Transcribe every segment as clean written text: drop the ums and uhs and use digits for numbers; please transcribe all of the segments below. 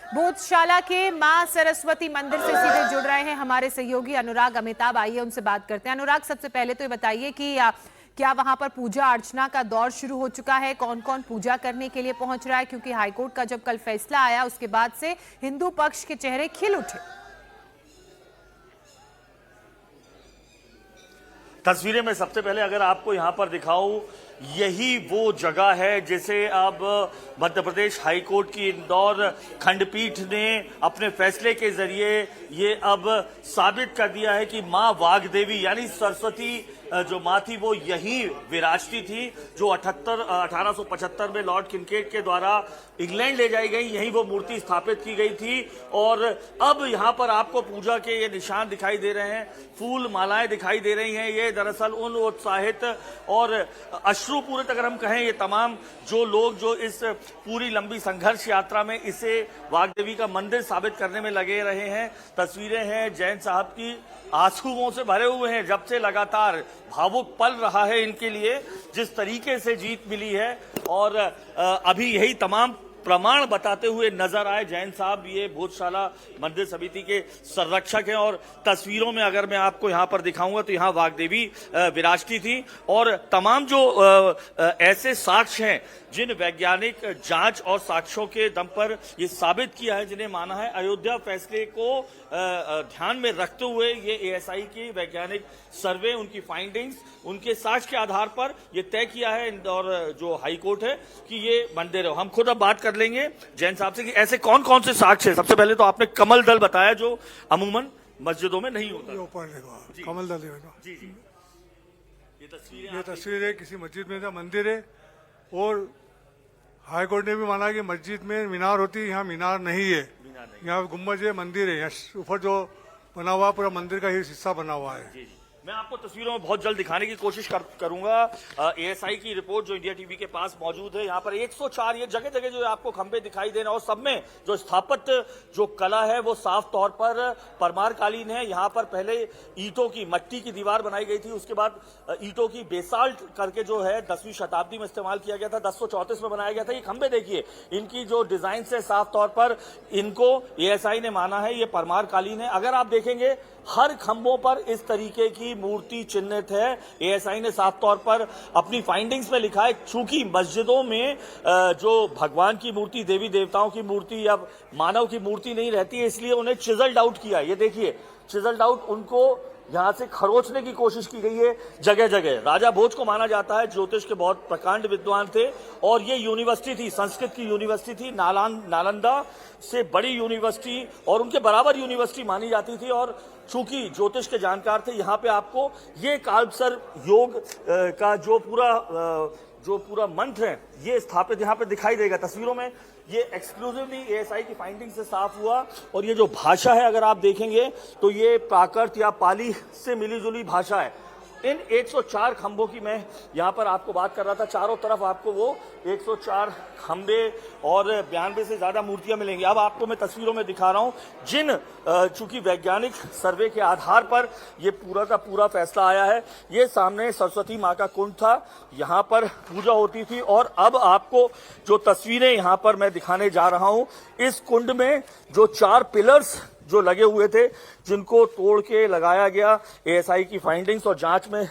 बोधशाला के मां सरस्वती मंदिर से सीधे जुड़ रहे हैं हमारे सहयोगी अनुराग अमिताभ। आइए उनसे बात करते हैं। अनुराग, सबसे पहले तो ये बताइए कि क्या वहां पर पूजा अर्चना का दौर शुरू हो चुका है? कौन कौन पूजा करने के लिए पहुंच रहा है? क्योंकि हाईकोर्ट का जब कल फैसला आया उसके बाद से हिंदू पक्ष के चेहरे खिल उठे। तस्वीरें में सबसे पहले अगर आपको यहां पर दिखाऊं, यही वो जगह है जिसे अब मध्य प्रदेश हाईकोर्ट की इंदौर खंडपीठ ने अपने फैसले के जरिए ये अब साबित कर दिया है कि मां वाग्देवी यानी सरस्वती जो मां थी वो यही विराजती थी, जो 1875 में लॉर्ड किनकेट के द्वारा इंग्लैंड ले जाई गई, यही वो मूर्ति स्थापित की गई थी। और अब यहां पर आपको पूजा के ये निशान दिखाई दे रहे हैं, फूल मालाएं दिखाई दे रही हैं। ये दरअसल उन उत्साहित और अश्रुपूरित अगर हम कहें, ये तमाम जो लोग जो इस पूरी लंबी संघर्ष यात्रा में इसे वाग्देवी का मंदिर साबित करने में लगे रहे हैं। तस्वीरें हैं जैन साहब की, आंसुओं से भरे हुए हैं, जब से लगातार भावुक पल रहा है इनके लिए जिस तरीके से जीत मिली है। और अभी यही तमाम प्रमाण बताते हुए नजर आए जैन साहब। ये बोधशाला मंदिर समिति के संरक्षक हैं और तस्वीरों में अगर मैं आपको यहां पर दिखाऊंगा तो यहां वाग्देवी विराजती थी। और तमाम जो ऐसे साक्ष्य हैं जिन वैज्ञानिक जांच और साक्ष्यों के दम पर ये साबित किया है, जिन्हें माना है अयोध्या फैसले को ध्यान में रखते हुए ये एएसआई की वैज्ञानिक सर्वे, उनकी फाइंडिंग्स, उनके साक्ष्य के आधार पर ये तय किया है इंदौर जो हाईकोर्ट है कि ये मंदिर है। हम खुद अब बात कर लेंगे जैन साहब से कि ऐसे कौन कौन से साक्ष्य है। सबसे पहले तो आपने कमल दल बताया जो अमूमन मस्जिदों में नहीं होता। कमल दल जी जी, ये तस्वीर है किसी मस्जिद में, मंदिर है। और हाईकोर्ट ने भी माना कि मस्जिद में मीनार होती है, यहाँ मीनार नहीं है, यहाँ गुम्बज है, मंदिर है। यहाँ ऊपर जो बना हुआ पूरा मंदिर का ही हिस्सा बना हुआ है। जी। मैं आपको तस्वीरों में बहुत जल्द दिखाने की कोशिश करूंगा। एएसआई की रिपोर्ट जो इंडिया टीवी के पास मौजूद है, यहाँ पर 104 ये जगह जगह जो आपको खंभे दिखाई दे रहे हैं और सब में जो स्थापत्य जो कला है वो साफ तौर पर परमार कालीन है। यहाँ पर पहले ईंटों की मट्टी की दीवार बनाई गई थी, उसके बाद ईंटों की बेसाल्ट करके जो है 10वीं शताब्दी में इस्तेमाल किया गया था, 1034 में बनाया गया था। ये खंभे देखिए, इनकी जो डिजाइन से साफ तौर पर इनको एएसआई ने माना है ये परमार कालीन है। अगर आप देखेंगे हर खंभों पर इस तरीके की मूर्ति चिन्हित है। एएसआई ने साफ तौर पर अपनी फाइंडिंग्स में लिखा है चूंकि मस्जिदों में जो भगवान की मूर्ति, देवी देवताओं की मूर्ति या मानव की मूर्ति नहीं रहती है, इसलिए उन्हें चिजल्ड आउट किया। ये देखिए चिजल्ड आउट, उनको यहां से खरोचने की कोशिश की गई है जगह जगह। राजा भोज को माना जाता है ज्योतिष के बहुत प्रकांड विद्वान थे और ये यूनिवर्सिटी थी, संस्कृत की यूनिवर्सिटी थी, नालंदा से बड़ी यूनिवर्सिटी और उनके बराबर यूनिवर्सिटी मानी जाती थी। और चूंकि ज्योतिष के जानकार थे, यहाँ पे आपको ये कालसर योग का जो पूरा मंत्र है ये स्थापित यहाँ पे दिखाई देगा तस्वीरों में। ये एक्सक्लूसिवली एएसआई की फाइंडिंग से साफ हुआ। और ये जो भाषा है अगर आप देखेंगे तो ये प्राकृत या पाली से मिली जुली भाषा है। इन 104 खंभों की मैं यहां पर आपको बात कर रहा था, चारों तरफ आपको वो 104 खंभे और 92 से ज्यादा मूर्तियां मिलेंगी। अब आपको मैं तस्वीरों में दिखा रहा हूं जिन चूंकि वैज्ञानिक सर्वे के आधार पर ये पूरा का पूरा फैसला आया है। ये सामने सरस्वती मां का कुंड था, यहां पर पूजा होती थी। और अब आपको जो तस्वीरें यहां पर मैं दिखाने जा रहा हूं, इस कुंड में जो 4 पिलर्स जो लगे हुए थे जिनको तोड़ के लगाया गया, एएसआई की फाइंडिंग्स और जांच में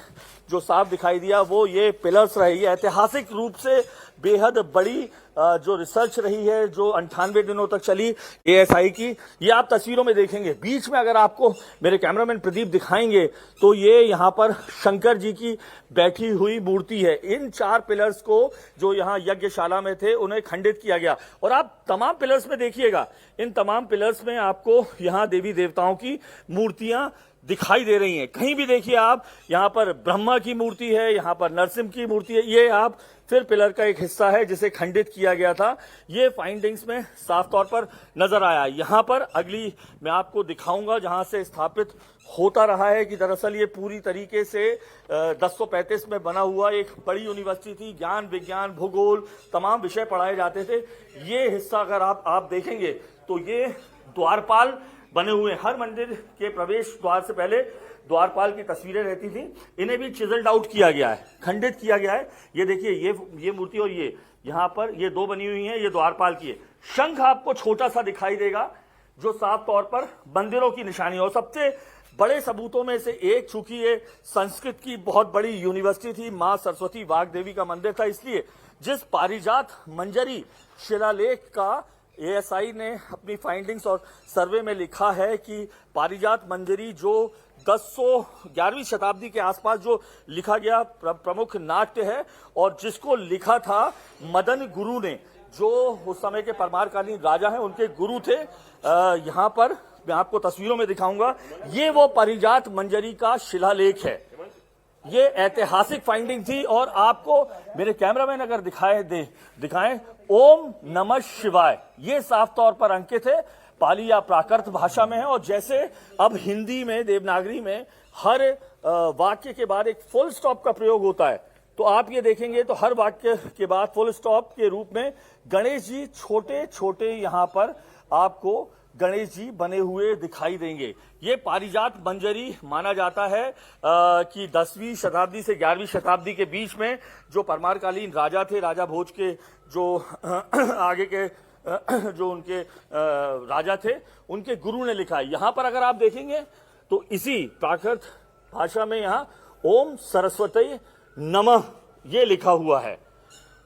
जो साफ दिखाई दिया वो ये पिलर्स रही है। ऐतिहासिक रूप से बेहद बड़ी जो रिसर्च रही है जो 98 दिनों तक चली एएसआई की, ये आप तस्वीरों में देखेंगे। बीच में अगर आपको मेरे कैमरामैन प्रदीप दिखाएंगे तो ये यहाँ पर शंकर जी की बैठी हुई मूर्ति है। इन 4 पिलर्स को जो यहाँ यज्ञशाला में थे उन्हें खंडित किया गया। और आप तमाम पिलर्स में देखिएगा, इन तमाम पिलर्स में आपको यहाँ देवी देवताओं की मूर्तियां दिखाई दे रही हैं। कहीं भी देखिए आप, यहाँ पर ब्रह्मा की मूर्ति है, यहाँ पर नरसिंह की मूर्ति है। ये आप फिर पिलर का एक हिस्सा है जिसे खंडित किया गया था। ये फाइंडिंग्स में साफ तौर पर नजर आया। यहाँ पर अगली मैं आपको दिखाऊंगा जहां से स्थापित होता रहा है कि दरअसल ये पूरी तरीके से 1035 में बना हुआ एक बड़ी यूनिवर्सिटी थी। ज्ञान, विज्ञान, भूगोल तमाम विषय पढ़ाए जाते थे। ये हिस्सा अगर आप देखेंगे तो ये द्वारपाल बने हुए हैं। हर मंदिर के प्रवेश द्वार से पहले द्वारपाल की तस्वीरें रहती थी, इन्हें भी चिजल्ड आउट किया गया है, खंडित किया गया है। ये देखिए, ये मूर्ति और ये यहाँ पर ये दो बनी हुई हैं, ये द्वारपाल की है। शंख आपको छोटा सा दिखाई देगा, जो साफ तौर पर मंदिरों की निशानी है। और सबसे बड़े सबूतों में से एक, चूंकि ये संस्कृत की बहुत बड़ी यूनिवर्सिटी थी, मां सरस्वती वाग्देवी का मंदिर था, इसलिए जिस पारिजात मंजरी शिलालेख का एएसआई ने अपनी फाइंडिंग्स और सर्वे में लिखा है कि पारिजात मंजरी जो 11वीं शताब्दी के आसपास जो लिखा गया प्रमुख नाट्य है, और जिसको लिखा था मदन गुरु ने, जो उस समय के परमारकालीन राजा हैं, उनके गुरु थे। यहाँ पर मैं आपको तस्वीरों में दिखाऊंगा, ये वो पारिजात मंजरी का शिलालेख है। ये ऐतिहासिक फाइंडिंग थी। और आपको मेरे कैमरामैन अगर दिखाएं, ओम नमः शिवाय, ये साफ तौर पर अंकित है, पाली या प्राकृत भाषा में है। और जैसे अब हिंदी में, देवनागरी में हर वाक्य के बाद एक फुल स्टॉप का प्रयोग होता है, तो आप ये देखेंगे तो हर वाक्य के बाद फुल स्टॉप के रूप में गणेश जी छोटे छोटे यहाँ पर आपको गणेश जी बने हुए दिखाई देंगे। ये पारिजात मंजरी माना जाता है कि 10वीं शताब्दी से 11वीं शताब्दी के बीच में जो परमारकालीन राजा थे, राजा भोज के जो आगे के जो उनके राजा थे, उनके गुरु ने लिखा है। यहां पर अगर आप देखेंगे तो इसी प्राकृत भाषा में यहां ओम सरस्वती नमः ये लिखा हुआ है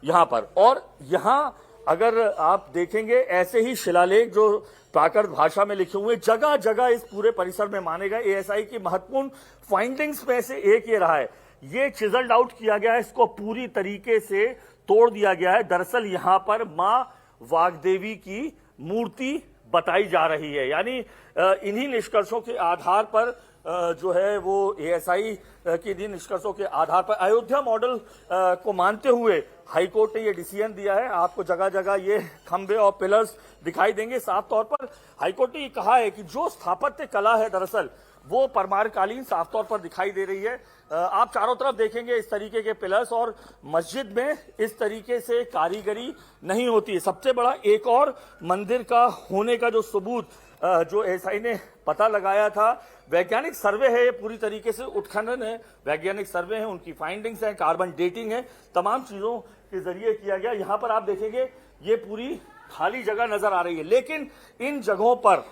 यहां पर। और यहां अगर आप देखेंगे ऐसे ही शिलालेख जो प्राकृत भाषा में लिखे हुए जगह जगह इस पूरे परिसर में माने गए। एएसआई की महत्वपूर्ण फाइंडिंग्स में से एक ये रहा है, ये चिजल्ड आउट किया गया है, इसको पूरी तरीके से तोड़ दिया गया है। दरअसल यहां पर मां वाग्देवी की मूर्ति बताई जा रही है। यानी इन्हीं निष्कर्षों के आधार पर जो है वो एएसआई के इन्हीं निष्कर्षों के आधार पर अयोध्या मॉडल को मानते हुए हाईकोर्ट ने ये डिसीजन दिया है। आपको जगह जगह ये खंबे और पिलर्स दिखाई देंगे। साफ तौर पर हाईकोर्ट ने ये कहा है कि जो स्थापत्य कला है दरअसल वो परमारकालीन साफ तौर पर दिखाई दे रही है। आप चारों तरफ देखेंगे इस तरीके के पिलर्स, और मस्जिद में इस तरीके से कारीगरी नहीं होती है। सबसे बड़ा एक और मंदिर का होने का जो सबूत जो एएसआई ने पता लगाया था, वैज्ञानिक सर्वे है, ये पूरी तरीके से उत्खनन है, वैज्ञानिक सर्वे है, उनकी फाइंडिंग्स है, कार्बन डेटिंग है, तमाम चीजों के जरिए किया गया। यहां पर आप देखेंगे ये पूरी खाली जगह नजर आ रही है, लेकिन इन जगहों पर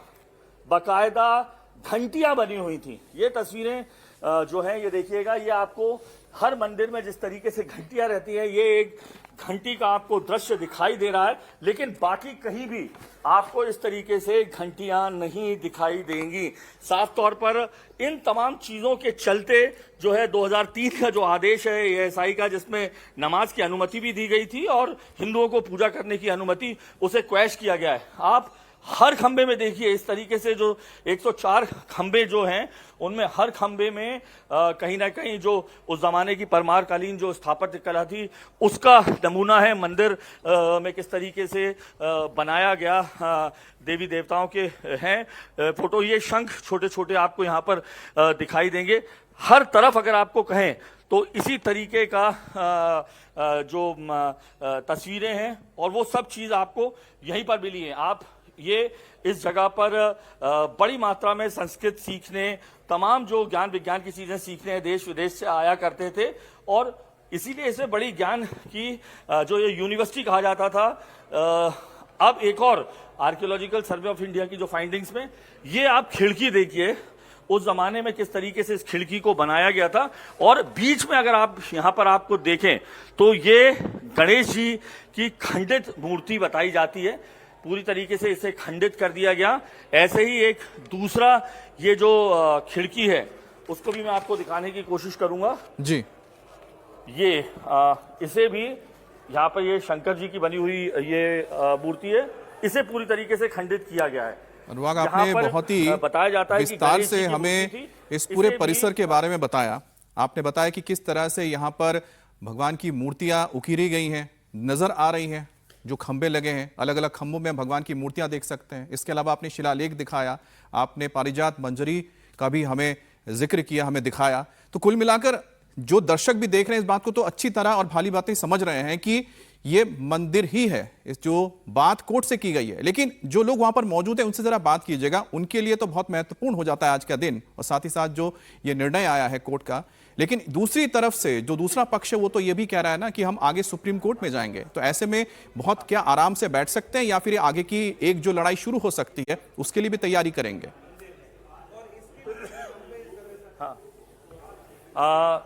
बाकायदा घंटियां बनी हुई थी। ये तस्वीरें जो है ये देखिएगा, ये आपको हर मंदिर में जिस तरीके से घंटियां रहती है, ये एक घंटी का आपको दृश्य दिखाई दे रहा है, लेकिन बाकी कहीं भी आपको इस तरीके से घंटियां नहीं दिखाई देंगी। साफ तौर पर इन तमाम चीजों के चलते जो है 2003 का जो आदेश है एएसआई का, जिसमें नमाज की अनुमति भी दी गई थी और हिंदुओं को पूजा करने की अनुमति, उसे क्वैश किया गया है। आप हर खंबे में देखिए इस तरीके से जो 104 खंबे जो हैं, उनमें हर खंबे में कहीं ना कहीं जो उस जमाने की परमारकालीन जो स्थापत्य कला थी उसका नमूना है। मंदिर में किस तरीके से बनाया गया देवी देवताओं के हैं फोटो। ये शंख छोटे छोटे आपको यहाँ पर दिखाई देंगे। हर तरफ अगर आपको कहें तो इसी तरीके का जो तस्वीरें हैं, और वो सब चीज़ आपको यहीं पर मिली है। आप ये इस जगह पर बड़ी मात्रा में संस्कृत सीखने, तमाम जो ज्ञान विज्ञान की चीजें सीखने देश विदेश से आया करते थे, और इसीलिए इसे बड़ी ज्ञान की जो ये यूनिवर्सिटी कहा जाता था। अब एक और आर्कियोलॉजिकल सर्वे ऑफ इंडिया की जो फाइंडिंग्स में ये आप खिड़की देखिए, उस जमाने में किस तरीके से इस खिड़की को बनाया गया था। और बीच में अगर आप यहाँ पर आपको देखें तो ये गणेश जी की खंडित मूर्ति बताई जाती है, पूरी तरीके से इसे खंडित कर दिया गया। ऐसे ही एक दूसरा ये जो खिड़की है उसको भी मैं आपको दिखाने की कोशिश करूंगा जी। ये इसे भी यहाँ पर ये शंकर जी की बनी हुई ये मूर्ति है, इसे पूरी तरीके से खंडित किया गया है। अनुराग, आपने बहुत ही बताया जाता है विस्तार से हमें इस पूरे परिसर के बारे में बताया। आपने बताया कि किस तरह से यहाँ पर भगवान की मूर्तियां उकीरी गई हैं, नजर आ रही हैं, जो खंबे लगे हैं, अलग अलग खंभों में भगवान की मूर्तियां देख सकते हैं। इसके अलावा आपने शिलालेख दिखाया, आपने पारिजात मंजरी का भी हमें जिक्र किया, हमें दिखाया। तो कुल मिलाकर जो दर्शक भी देख रहे हैं इस बात को तो अच्छी तरह और भाली बातें समझ रहे हैं कि ये मंदिर ही है, इस जो बात कोर्ट से की गई है। लेकिन जो लोग वहां पर मौजूद हैं उनसे जरा बात कीजिएगा, उनके लिए तो बहुत महत्वपूर्ण हो जाता है आज का दिन, और साथ ही साथ जो ये निर्णय आया है कोर्ट का। लेकिन दूसरी तरफ से जो दूसरा पक्ष है वो तो ये भी कह रहा है ना कि हम आगे सुप्रीम कोर्ट में जाएंगे, तो ऐसे में बहुत क्या आराम से बैठ सकते हैं, या फिर आगे की एक जो लड़ाई शुरू हो सकती है उसके लिए भी तैयारी करेंगे?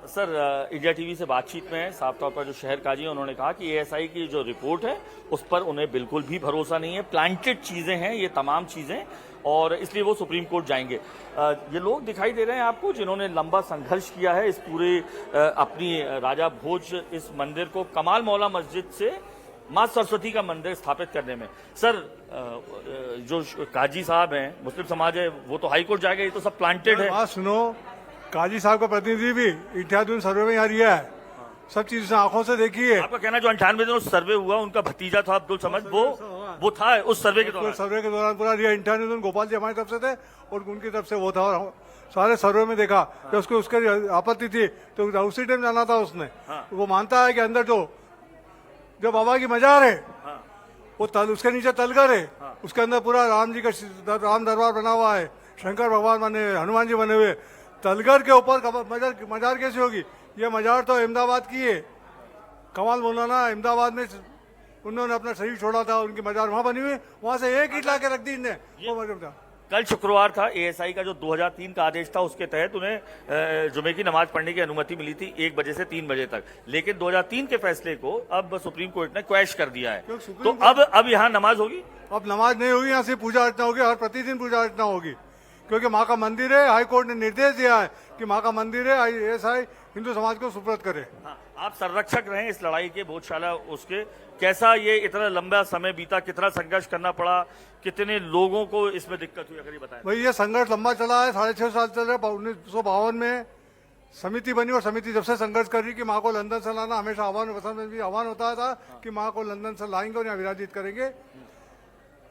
सर, इंडिया टीवी से बातचीत में साफ तौर पर जो शहर काजी हैं उन्होंने कहा कि एएसआई की जो रिपोर्ट है उस पर उन्हें बिल्कुल भी भरोसा नहीं है, प्लांटेड चीजें हैं ये तमाम चीजें, और इसलिए वो सुप्रीम कोर्ट जाएंगे। ये लोग दिखाई दे रहे हैं आपको जिन्होंने लंबा संघर्ष किया है इस पूरे अपनी राजा भोज इस मंदिर को कमाल मौला मस्जिद से मां सरस्वती का मंदिर स्थापित करने में। सर, जो काजी साहब हैं, मुस्लिम समाज है, वो तो हाई कोर्ट जाएगा, ये तो सब प्लांटेड है। बात सुनो, काजी साहब का प्रतिनिधि भी 98 दिन सर्वे में यहाँ रिया है, सब चीज उसने आंखों से देखी है। आपका कहना जो 98 दिन सर्वे हुआ, उनका भतीजा था अब्दुल समद, वो था उस सर्वे के दौरान। सर्वे के दौरान पूरा रिया 98 दिन गोपाल जी हमारी तरफ से थे और उनकी तरफ से वो था, और सारे सर्वे में देखा कि उसको उसके आपत्ति थी तो उसी टाइम जाना था उसने। वो मानता है कि अंदर जो बाबा की मजार है वो उसके नीचे तलगर है, उसके अंदर पूरा राम जी का राम दरबार बना हुआ है, शंकर भगवान बने हुए, हनुमान जी बने हुए, तलगर के ऊपर मजार कैसे होगी? ये मजार तो अहमदाबाद की है, कमाल मौलाना अहमदाबाद में उन्होंने अपना शरीर छोड़ा था, उनकी मजार वहां बनी हुई, वहां से एक ईंट ला के रख दी इनने। वो मजार था। कल शुक्रवार था, एएसआई का जो 2003 का आदेश था उसके तहत उन्हें जुमे की नमाज पढ़ने की अनुमति मिली थी 1 बजे से 3 बजे तक, लेकिन 2003 के फैसले को अब सुप्रीम कोर्ट ने क्वैश कर दिया है। तो अब यहाँ नमाज होगी? अब नमाज नहीं होगी, यहाँ से पूजा अर्चना होगी, हर प्रतिदिन पूजा अर्चना होगी, क्योंकि माँ का मंदिर है। हाई कोर्ट ने निर्देश दिया है कि माँ का मंदिर है, एएसआई हिंदू समाज को सुपुर्द करे। हाँ, आप संरक्षक रहे इस लड़ाई के, बोधशाला उसके, कैसा ये इतना लंबा समय बीता, कितना संघर्ष करना पड़ा, कितने लोगों को इसमें दिक्कत हुई, अगर ये बताएं। भाई ये संघर्ष लंबा चला है, 6.5 साल चल रहा है। 1952 में समिति बनी और समिति जब से संघर्ष कर रही कि माँ को लंदन से लाना, हमेशा आह्वान में भी आह्वान होता था कि माँ को लंदन से लाएंगे और यहाँ विराजित करेंगे।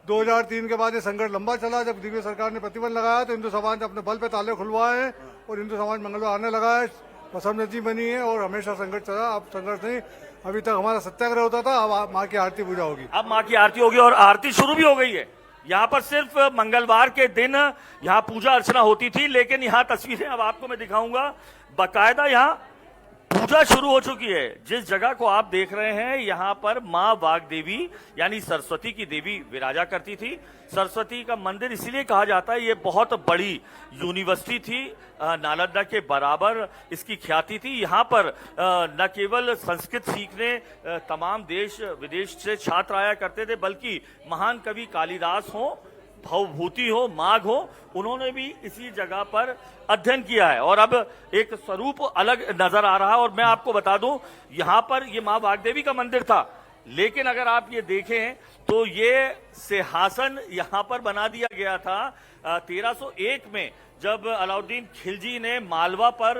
2003 के बाद ये संघर्ष लंबा चला। जब दिव्य सरकार ने प्रतिबंध लगाया तो हिंदू समाज ने अपने बल पे ताले खुलवाए हैं और हिंदू समाज मंगलवार आने लगा है, पसंदगी बनी है और हमेशा संघर्ष चला। अब संघर्ष नहीं, अभी तक हमारा सत्याग्रह होता था, अब माँ की आरती पूजा होगी। अब माँ की आरती होगी और आरती शुरू भी हो गई है। यहाँ पर सिर्फ मंगलवार के दिन यहाँ पूजा अर्चना होती थी, लेकिन यहाँ तस्वीरें अब आपको मैं दिखाऊंगा, बाकायदा यहाँ पूजा शुरू हो चुकी है। जिस जगह को आप देख रहे हैं यहाँ पर माँ वाग्देवी यानी सरस्वती की देवी विराजा करती थी। सरस्वती का मंदिर इसीलिए कहा जाता है, ये बहुत बड़ी यूनिवर्सिटी थी, नालंदा के बराबर इसकी ख्याति थी। यहाँ पर न केवल संस्कृत सीखने तमाम देश विदेश से छात्र आया करते थे, बल्कि महान कवि कालिदास हो, भवभूति हो, माघ हो, उन्होंने भी इसी जगह पर अध्ययन किया है और अब एक स्वरूप अलग नजर आ रहा है। और मैं आपको बता दूं, यहाँ पर ये माँ वाग्देवी का मंदिर था, लेकिन अगर आप ये देखें तो ये सिंहासन यहाँ पर बना दिया गया था 1301 में, जब अलाउद्दीन खिलजी ने मालवा पर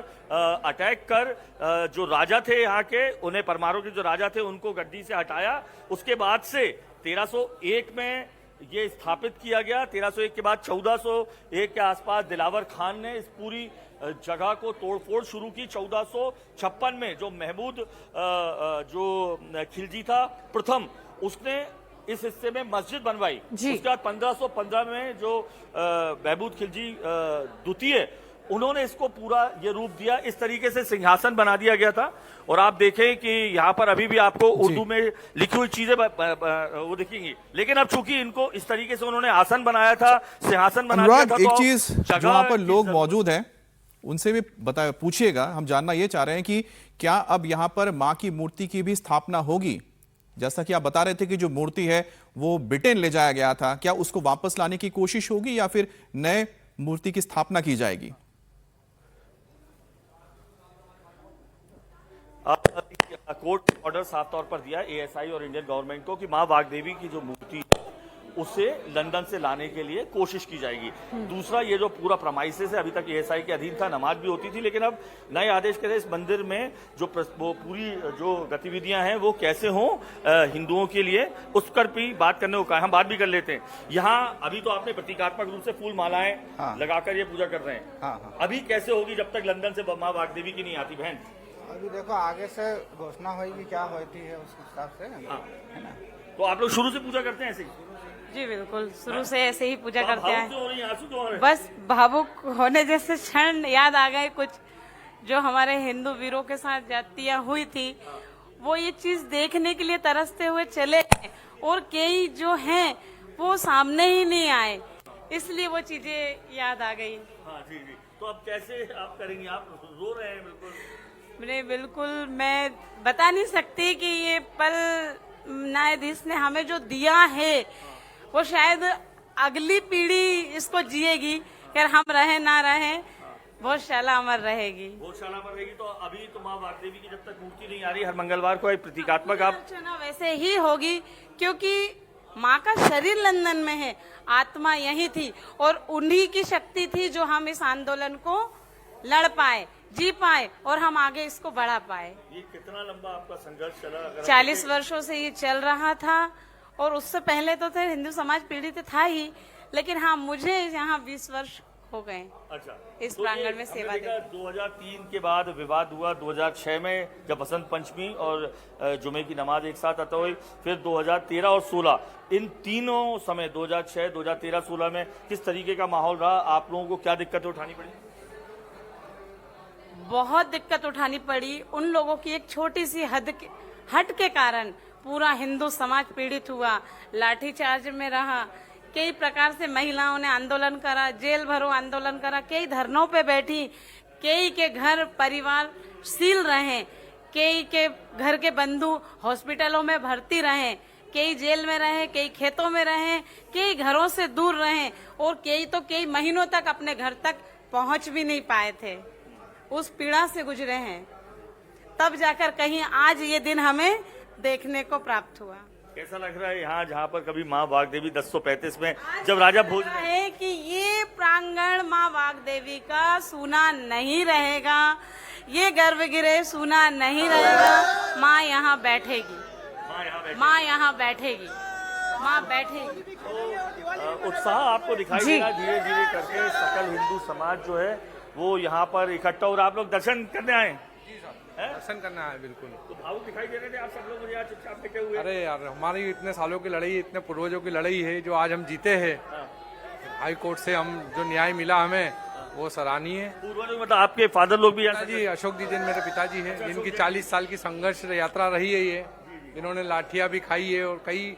अटैक कर जो राजा थे यहाँ के, उन्हें परमारों के जो राजा थे उनको गद्दी से हटाया। उसके बाद से 1301 में ये स्थापित किया गया। 1301 के बाद 1401 के आसपास दिलावर खान ने इस पूरी जगह को तोड़फोड़ शुरू की। 1456 में जो महमूद जो खिलजी था प्रथम, उसने इस हिस्से में मस्जिद बनवाई। उसके बाद 1515 में जो महमूद खिलजी द्वितीय, उन्होंने इसको पूरा ये रूप दिया। इस तरीके से सिंहासन बना दिया गया था। और आप देखें कि यहाँ पर अभी भी आपको उर्दू में लिखी हुई चीजें वो दिखेंगी, लेकिन अब चूंकि इनको इस तरीके से उन्होंने आसन बनाया था, सिंहासन बना दिया था। एक चीज जो यहाँ पर लोग मौजूद हैं उनसे भी पूछिएगा, हम जानना ये चाह रहे हैं कि क्या अब यहाँ पर माँ की मूर्ति की भी स्थापना होगी? जैसा कि आप बता रहे थे कि जो मूर्ति है वो ब्रिटेन ले जाया गया था, क्या उसको वापस लाने की कोशिश होगी या फिर नए मूर्ति की स्थापना की जाएगी? कोर्ट ऑर्डर साफ तौर पर दिया एएसआई और इंडियन गवर्नमेंट को कि मां वाग्देवी की जो मूर्ति है उसे लंदन से लाने के लिए कोशिश की जाएगी। दूसरा, ये जो पूरा प्रमाइसेस है, अभी तक एएसआई के अधीन था, नमाज भी होती थी, लेकिन अब नए आदेश के तहत इस मंदिर में जो पूरी जो गतिविधियां हैं वो कैसे हों हिंदुओं के लिए, उस पर भी बात करने को कहा। हम बात भी कर लेते हैं। यहाँ अभी तो आपने प्रतीकात्मक रूप से फूल मालाएं लगाकर ये पूजा कर रहे हैं। अभी कैसे होगी जब तक लंदन से मां वाग्देवी की नहीं आती बहन? अभी देखो आगे से घोषणा होगी क्या होती है उस हिसाब से, है ना। तो आप लोग शुरू से पूजा करते हैं ऐसे ही? जी बिल्कुल, शुरू से ऐसे ही पूजा आप करते भावुक हैं। क्यों हो रही हैं? आंसू क्यों आ रहे हैं? बस भावुक होने जैसे क्षण याद आ गए, कुछ जो हमारे हिंदू वीरों के साथ जातियां हुई थी, वो ये चीज देखने के लिए तरसते हुए चले गए, और कई जो हैं वो सामने ही नहीं आए, इसलिए वो चीजें याद आ गई। हाँ जी जी। तो अब कैसे आप करेंगे? आप रो रहे हैं बिल्कुल। मैंने बिल्कुल, मैं बता नहीं सकती कि ये पल न्यायाधीश ने हमें जो दिया है वो शायद अगली पीढ़ी इसको जिएगी, अगर हम रहे ना रहे, भोजशाला अमर रहेगी। भोजशाला पर रहेगी। तो अभी तो माँ वाग्देवी की जब तक मूर्ति नहीं आ रही, हर मंगलवार को एक प्रतीकात्मक आप अर्चना वैसे ही होगी, क्योंकि माँ का शरीर लंदन में है, आत्मा यही थी, और उन्हीं की शक्ति थी जो हम इस आंदोलन को लड़ पाए, जी पाए, और हम आगे इसको बढ़ा पाए। ये कितना लंबा आपका संघर्ष चला? अगर 40 वर्षों से ये चल रहा था, और उससे पहले तो थे हिंदू समाज पीड़ित था ही, लेकिन हाँ मुझे यहाँ 20 वर्ष हो गए अच्छा, इस तो प्रांगण ये में हमने सेवा देखा देते। 2003 के बाद विवाद हुआ, 2006 में जब बसंत पंचमी और जुमे की नमाज एक साथ अता हुई, फिर 2013 और 16, इन तीनों समय 2006, 2013, 16 में किस तरीके का माहौल रहा? आप लोगों को क्या दिक्कतें उठानी पड़ी? बहुत दिक्कत उठानी पड़ी। उन लोगों की एक छोटी सी हट के कारण पूरा हिंदू समाज पीड़ित हुआ, लाठीचार्ज में रहा, कई प्रकार से महिलाओं ने आंदोलन करा, जेल भरो आंदोलन करा, कई धरनों पे बैठी, कई के घर परिवार सील रहे, कई के घर के बंधु हॉस्पिटलों में भर्ती रहे, कई जेल में रहे, कई खेतों में रहे, कई घरों से दूर रहे, और कई तो कई महीनों तक अपने घर तक पहुंच भी नहीं पाए थे। उस पीड़ा से गुजरे हैं, तब जाकर कहीं आज ये दिन हमें देखने को प्राप्त हुआ। कैसा लग रहा है यहाँ, जहाँ पर कभी माँ वाग्देवी 1035 में जब राजा भोज है कि ये प्रांगण माँ वाग्देवी का सूना नहीं रहेगा, ये गर्भगृह सूना नहीं रहेगा। माँ यहाँ बैठेगी, माँ यहाँ बैठेगी, माँ बैठेगी। उत्साह आपको दिखाई दे रहा है धीरे धीरे करके। सकल हिंदू समाज जो है वो यहाँ पर इकट्ठा, और आप लोग दर्शन करने आए? दर्शन करना है बिल्कुल। तो भावुक दिखाई दे रहे थे आप सब लोग, मुझे यहाँ चुपचाप बैठे हुए। अरे यार, हमारी इतने सालों की लड़ाई, इतने पूर्वजों की लड़ाई है, जो आज हम जीते हैं, हाई कोर्ट से हम जो न्याय मिला हमें, वो सराहनीय है। पूर्वजों मतलब आपके फादर लोग भी यहाँ? जी, अशोक जी जैन मेरे पिताजी हैं, जिनकी 40 साल की संघर्ष यात्रा रही है ये, जिन्होंने लाठियां भी खाई है और कई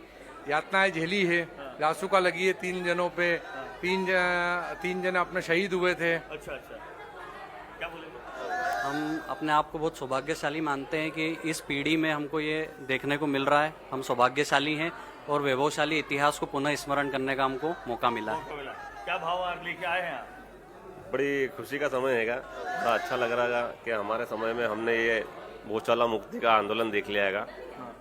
यातनाएं झेली है, लाशुका लगी है 3 जनों पे, 3 जन अपने शहीद हुए थे। अच्छा, क्या बोले? हम अपने आप को बहुत सौभाग्यशाली मानते हैं कि इस पीढ़ी में हमको ये देखने को मिल रहा है। हम सौभाग्यशाली हैं और वैभवशाली इतिहास को पुनः स्मरण करने का हमको मौका मिला है। क्या भाव आप लेके आए हैं? बड़ी खुशी का समय हैगा, बड़ा अच्छा लग रहा है कि हमारे समय में हमने ये भोजशाला मुक्ति का आंदोलन देख लिया हैगा।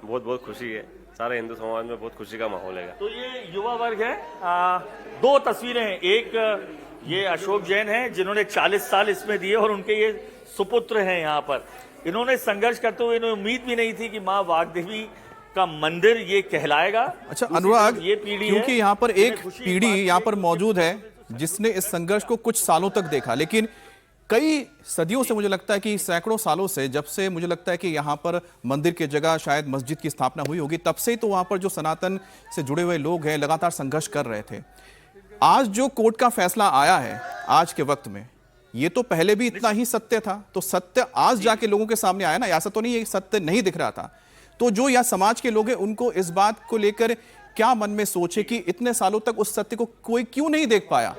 बहुत बहुत खुशी है, सारे हिंदू समाज में बहुत खुशी का माहौल है। तो ये युवा वर्ग है। 2 तस्वीरें हैं, एक ये अशोक जैन हैं जिन्होंने 40 साल इसमें दिए, और उनके ये सुपुत्र हैं यहाँ पर। इन्होंने संघर्ष करते हुए, इन्हें उम्मीद भी नहीं थी कि माँ वाग्देवी का मंदिर ये कहलाएगा। अच्छा अनुराग, ये पीढ़ी क्योंकि है, यहाँ पर एक खुशी इस पीढ़ी बात की यहाँ है पर कि मौजूद है जिसने इस संघर्ष को कुछ सालों तक देखा, लेकिन कई सदियों से, मुझे लगता है कि सैकड़ों सालों से, जब से मुझे लगता है कि यहाँ पर मंदिर की जगह शायद मस्जिद की स्थापना हुई होगी, तब से तो वहाँ पर जो सनातन से जुड़े हुए लोग हैं लगातार संघर्ष कर रहे थे। आज जो कोर्ट का फैसला आया है आज के वक्त में, ये तो पहले भी इतना ही सत्य था, तो सत्य आज जाके लोगों के सामने आया ना। ऐसा तो नहीं है सत्य नहीं दिख रहा था। तो जो यहाँ समाज के लोग हैं उनको इस बात को लेकर क्या मन में सोचे कि इतने सालों तक उस सत्य को कोई क्यों नहीं देख पाया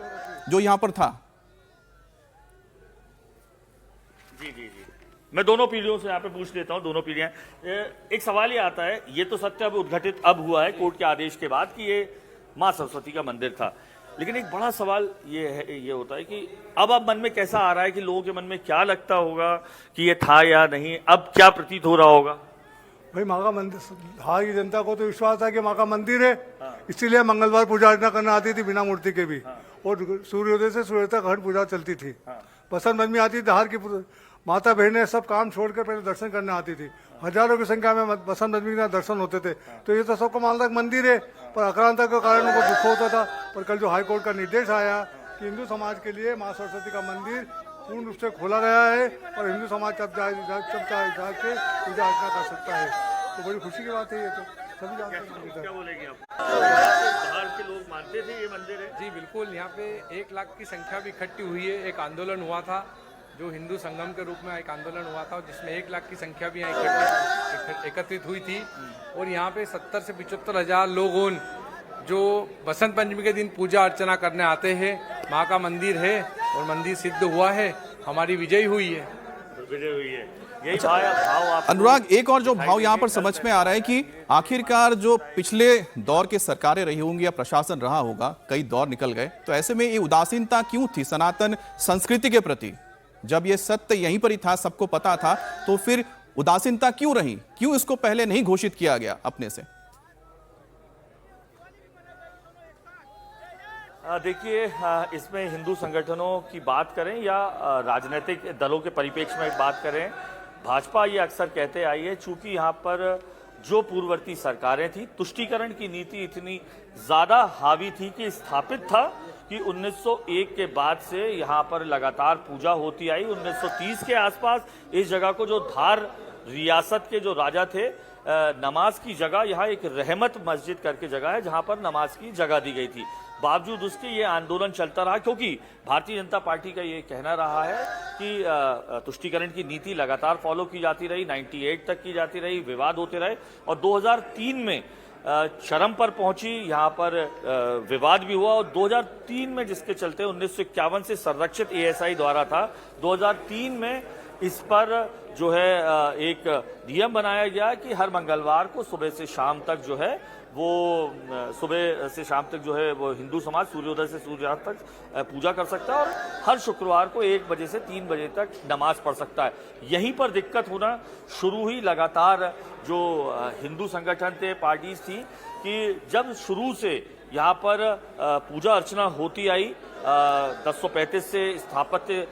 जो यहाँ पर था? जी। मैं दोनों पीढ़ियों से यहाँ पे पूछ लेता हूँ, दोनों पीढ़ियां। एक सवाल ये आता है, ये तो सत्य अब उद्घाटित अब हुआ है कोर्ट के आदेश के बाद कि ये माँ सरस्वती का मंदिर था, लेकिन एक बड़ा सवाल ये होता है कि अब मन में कैसा आ रहा है कि लोगों के मन में क्या लगता होगा कि ये था या नहीं, अब क्या प्रतीत हो रहा होगा? भाई माँ का मंदिर, हार की जनता को तो विश्वास था कि माँ का मंदिर है, इसीलिए मंगलवार पूजा अर्चना करने आती थी बिना मूर्ति के भी, और सूर्योदय से सूर्य तक हर पूजा चलती थी। बसंत पंचमी आती थी, हार की माता बहनें सब काम छोड़कर पहले दर्शन करने आती थी। हजारों की संख्या में बसंत पंचमी का दर्शन होते थे। तो ये तो सबको मानता मंदिर है, पर आक्रांता के कारण उनको दुख होता था। पर कल जो हाईकोर्ट का निर्देश आया कि हिंदू समाज के लिए माँ सरस्वती का मंदिर पूर्ण रूप से खोला गया है और हिंदू समाज तब जाके पूजा अर्चना कर सकता है। तो बड़ी खुशी की बात है ये, तो सभी जानते हैं। क्या बोलेंगे आप? बाहर के लोग मानते थे ये मंदिर है? जी बिल्कुल, यहाँ पे 1 लाख की संख्या भी इकट्ठी हुई है। एक आंदोलन हुआ था जो हिंदू संगम के रूप में एक आंदोलन हुआ था, जिसमें 1 लाख की संख्या भी यहाँ एकत्रित हुई थी। और यहाँ पे 70 से 75 हजार लोगों जो बसंत पंचमी के दिन पूजा अर्चना करने आते हैं। माँ का मंदिर है और मंदिर सिद्ध हुआ है, हमारी विजय हुई है। विजय हुई है, यही भाव आप। अनुराग, एक और जो भाव यहाँ पर समझ में आ रहा है कि आखिरकार जो पिछले दौर के सरकारें रही होंगी या प्रशासन रहा होगा, कई दौर निकल गए, तो ऐसे में ये उदासीनता क्यों थी सनातन संस्कृति के प्रति? जब ये सत्य यहीं पर ही था, सबको पता था, तो फिर उदासीनता क्यों रही? क्यों इसको पहले नहीं घोषित किया गया अपने से? देखिए, इसमें हिंदू संगठनों की बात करें या राजनीतिक दलों के परिप्रेक्ष्य में बात करें, भाजपा ये अक्सर कहते आई है, चूंकि यहाँ पर जो पूर्ववर्ती सरकारें थी, तुष्टीकरण की नीति इतनी ज्यादा हावी थी कि स्थापित था कि 1901 के बाद से यहाँ पर लगातार पूजा होती आई। 1930 के आसपास इस जगह को, जो धार रियासत के जो राजा थे, नमाज की जगह यहाँ एक रहमत मस्जिद करके जगह है जहाँ पर नमाज की जगह दी गई थी। बावजूद उसके ये आंदोलन चलता रहा, क्योंकि भारतीय जनता पार्टी का ये कहना रहा है कि तुष्टीकरण की नीति लगातार फॉलो की जाती रही, 98 तक की जाती रही, विवाद होते रहे और 2003 में चरम पर पहुंची, यहाँ पर विवाद भी हुआ और 2003 में जिसके चलते 1951 से संरक्षित एएसआई द्वारा था, 2003 में इस पर जो है एक नियम बनाया गया कि हर मंगलवार को सुबह से शाम तक जो है वो सुबह से शाम तक जो है वो हिंदू समाज सूर्योदय से सूर्यास्त तक पूजा कर सकता है और हर शुक्रवार को 1 बजे से 3 बजे तक नमाज पढ़ सकता है। यहीं पर दिक्कत होना शुरू हुई। लगातार जो हिंदू संगठन थे, पार्टीज थी, कि जब शुरू से यहाँ पर पूजा अर्चना होती आई, 1035 से स्थापत्य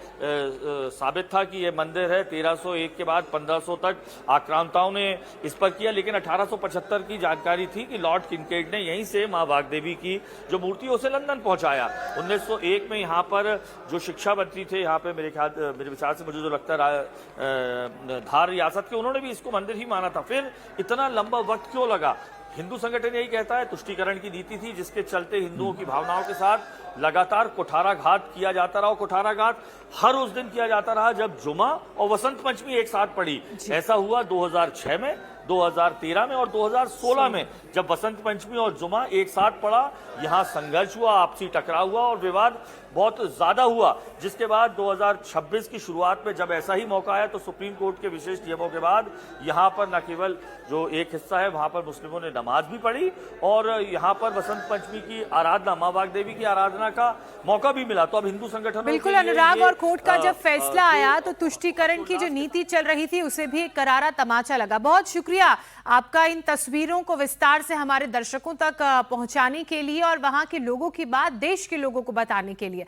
साबित था कि यह मंदिर है। 1301 के बाद 1500 तक आक्रांताओं ने इस पर किया, लेकिन 1875 की जानकारी थी कि लॉर्ड किनकेड ने यहीं से मां वाग्देवी की जो मूर्ति उसे लंदन पहुंचाया। 1901 में यहाँ पर जो शिक्षा मंत्री थे, यहाँ पे मेरे विचार से मुझे जो लगता है धार रियासत के, उन्होंने भी इसको मंदिर ही माना था। फिर इतना लंबा वक्त क्यों लगा? हिंदू संगठन यही कहता है तुष्टीकरण की नीति थी, जिसके चलते हिंदुओं की भावनाओं के साथ लगातार कुठाराघात किया जाता रहा। कुठाराघात हर उस दिन किया जाता रहा जब जुमा और वसंत पंचमी एक साथ पड़ी। ऐसा हुआ 2006 में, 2013 में और 2016 में, जब वसंत पंचमी और जुमा एक साथ पड़ा, यहाँ संघर्ष हुआ, आपसी टकराव हुआ और विवाद बहुत ज्यादा हुआ। जिसके बाद 2026 की शुरुआत में जब ऐसा ही मौका आया तो सुप्रीम कोर्ट के विशेष नियमों के बाद यहाँ पर न केवल जो एक हिस्सा है वहां पर मुस्लिमों ने नमाज भी पढ़ी और यहाँ पर वसंत पंचमी की आराधना, मां वाग्देवी की आराधना का मौका भी मिला। तो अब हिंदू संगठनों बिल्कुल अनुराग, और कोर्ट का जब फैसला आया तो तुष्टीकरण की जो नीति चल रही थी उसे भी एक करारा तमाचा लगा। बहुत शुक्रिया आपका इन तस्वीरों को विस्तार से हमारे दर्शकों तक पहुंचाने के लिए और वहां के लोगों की बात देश के लोगों को बताने के लिए।